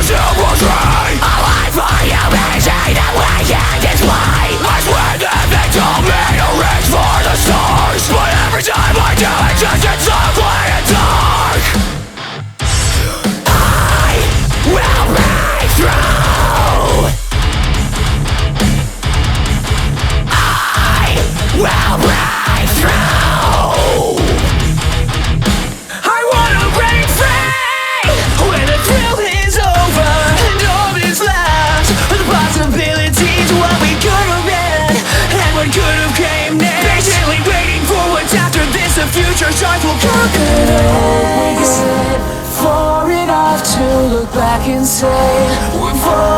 to portray a life for humanity that we can't display. I swear that they told me to reach for the stars, but every time I do it just gets ugly and dark. I will break through. I will break through. I wanna break free when the thrill is over and all is left. The possibilities, what we could have been and what could have came next. Patiently waiting for what's after this. The future stars will come. We get far enough to look back and say we're far